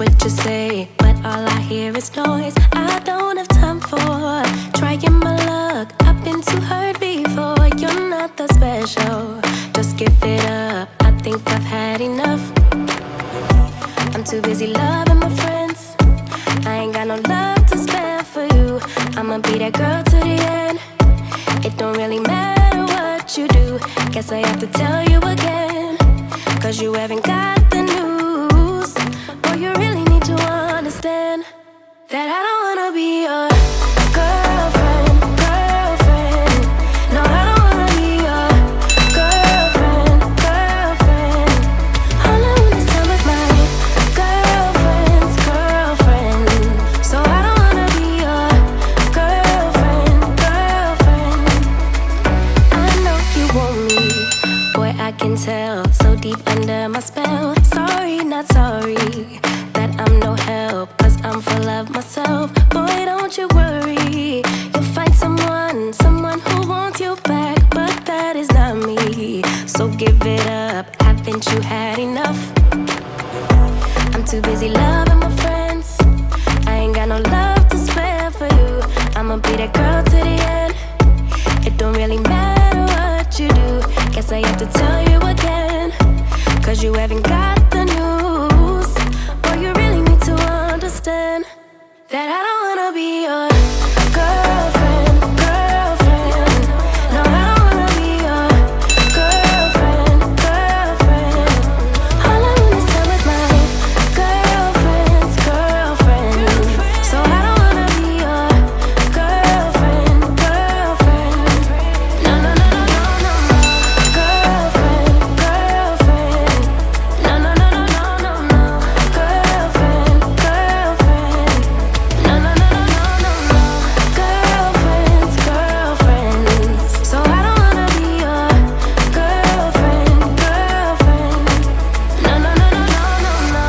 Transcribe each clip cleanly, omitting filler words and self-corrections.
what you say, but all I hear is noise. I don't have time for trying my luck. I've been too hurt before. You're not that special. Just give it up. I think I've had enough. I'm too busy loving my friends. I ain't got no love to spare for you. I'ma be that girl to the end. It don't really matter what you do. Guess I have to tell you again, 'cause you haven't got the news. Boy, you really need to understand that I don't wanna be your girlfriend, girlfriend. No, I don't wanna be your girlfriend, girlfriend. All I want is time with my girlfriend's girlfriend. So I don't wanna be your girlfriend, girlfriend. I know you want me, boy, I can tell. So deep under my spell. Sorry, not sorry that I'm no help, 'cause I'm full of myself. Boy, don't you worry, you'll find someone who wants you back, but that is not me. So give it up, haven't you had enough? I'm too busy loving my friends. I ain't got no love to spare for you. I'ma be that girl to the end. It don't really matter what you do. Guess I have to tell you again, 'cause you haven't got the news. Boy, you really need to understand that I don't wanna be your girlfriend, girlfriend. No, I don't wanna be your girlfriend, girlfriend. All I want is time with my girlfriend's girlfriend. So I don't wanna be your girlfriend, girlfriend. No, no, no, no, no, no, no. Girlfriend, girlfriend. No, no, no, no, no, no, no. Girlfriend, girlfriend. No, no, no, no, no, no, no. Girlfriends, girlfriends. So I don't wanna be your girlfriend, girlfriend. No, no, no, no, no, no, no.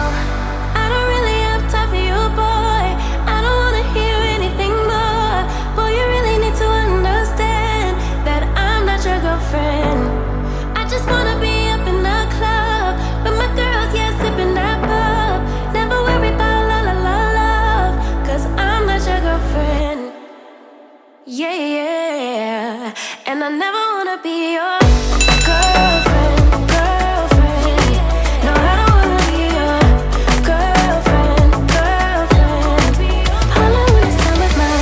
I don't really have time for you, boy. I don't wanna hear anything more. Boy, you really need to understand that I'm not your girlfriend. I just wanna be up in the club, but my girls, yeah, sipping that pub. Never worry about la la la love, 'cause I'm not your girlfriend. Yeah, yeah. And I never wanna be your girlfriend, girlfriend. No, I don't wanna be your girlfriend, girlfriend. All I want is time with my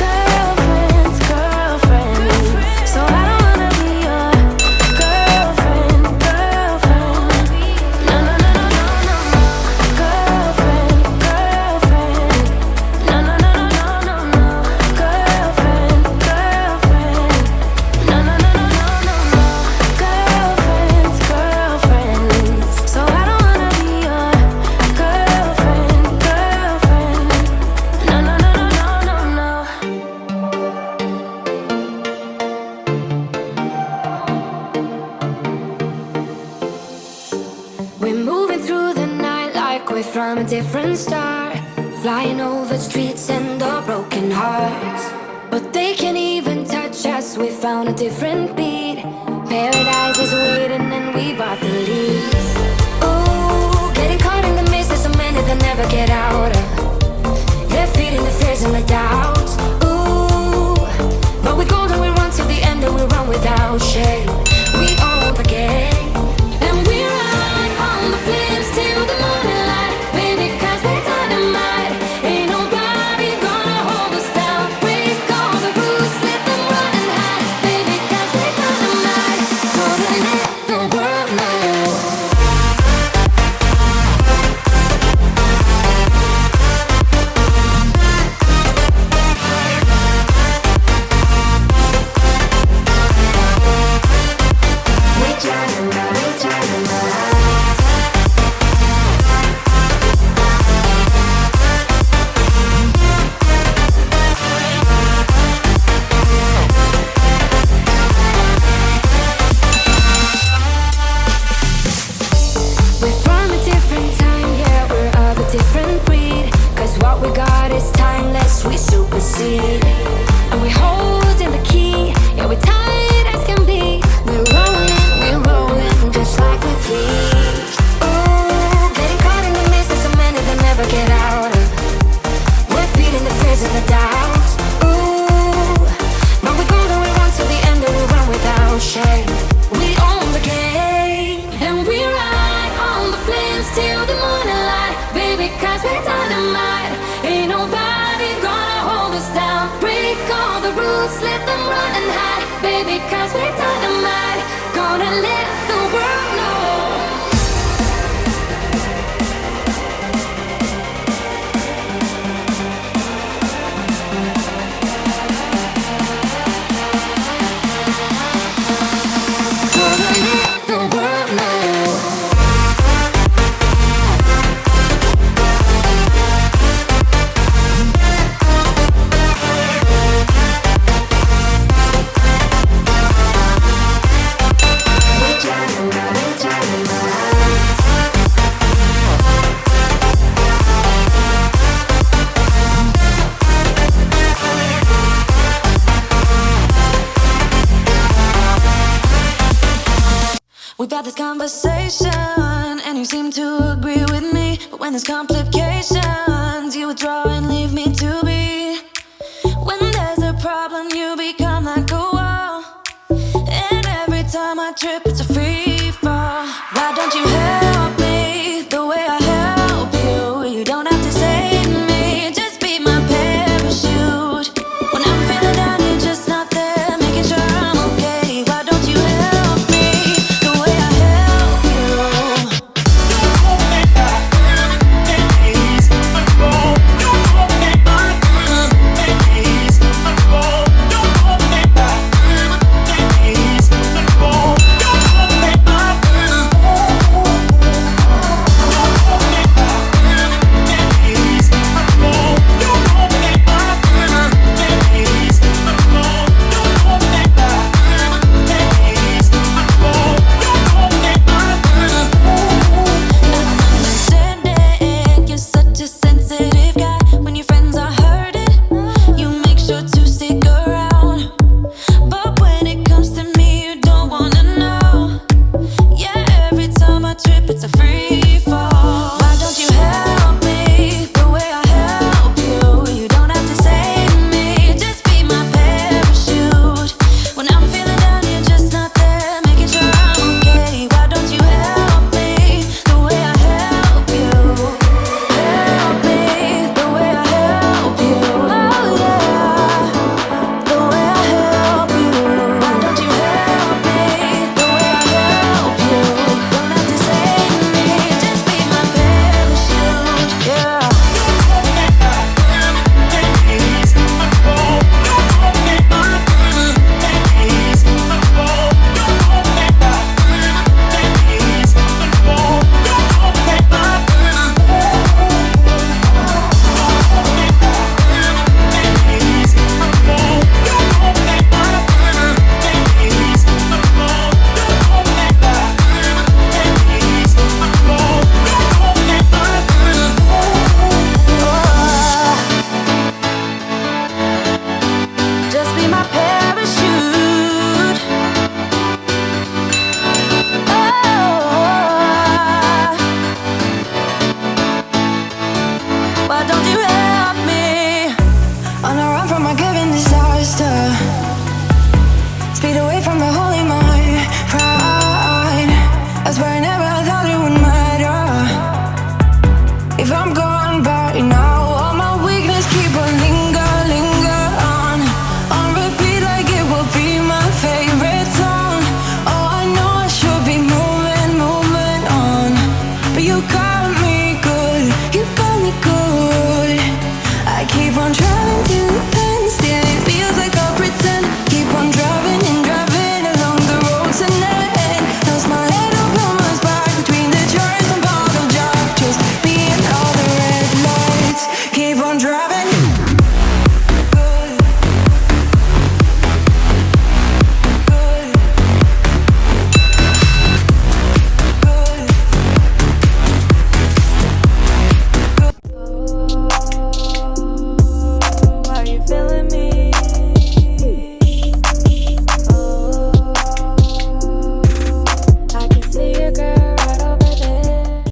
girlfriend's girlfriend. So I don't wanna be your girlfriend, girlfriend. No, no, no, no, no, no, no. Girlfriend, girlfriend. No, no, no, no, no, no, no. Girlfriend, girlfriend. No, no, no, no, no, no, no. Girlfriends, girlfriends. So I don't wanna be your girlfriend, girlfriend. No, no, no, no, no, no, no. We're moving through the night like we're from a different star, flying over streets and our broken hearts. But they can't even touch us, we found a different beat. Paradise is waiting and we bought the leaves. Oh, getting caught in the mist, there's so many that never get out of. Yeah, feeding the fears and the doubts. Ooh, but we go and we run to the end and we run without shame. We own the game. And we ride on the flames till the morning light. Baby, 'cause we're dynamite. Ain't nobody gonna hold us down. Break all the rules, let them run and hide. Baby, 'cause we're dynamite. Gonna let the world know. sweet dynamite, gonna let the world know. Gonna let the world know. We've had this conversation, and you seem to agree with me. But when there's complications, you withdraw and leave me to be. When there's a problem, you become like a wall. And every time I trip, it's a free fall. Why don't you help me the way I help you? You don't have to save me, just be my parachute. When I'm feeling down, you're just not there, making sure I'm okay. Why don't you help me the way I help you? Understanding, you're such a sensitive guy. When your friends are hurting, you make sure to stick around. But when it comes to me, you don't wanna know. Yeah, every time I trip, it's a free fall. Why don't you help me the way I help you? You don't have to save me, just be my parachute. When I'm feeling down, you're just not there, making sure I'm okay. Why don't you help me the way I help you? Help me the way I help you. Oh yeah, the way I help you. Why don't you help me the way I help you? Don't have to save me, just be my parachute. Yeah. Just be my parachute. Oh, why don't you help me? On a run from a given disaster, speed away from the holy mind. Pride, that's where I never thought it would matter. If I'm gone by now, all my weakness keep on linger on repeat like it will be my favorite song. Oh, I know I should be moving on, but you got me good, you got me good. I keep on trying to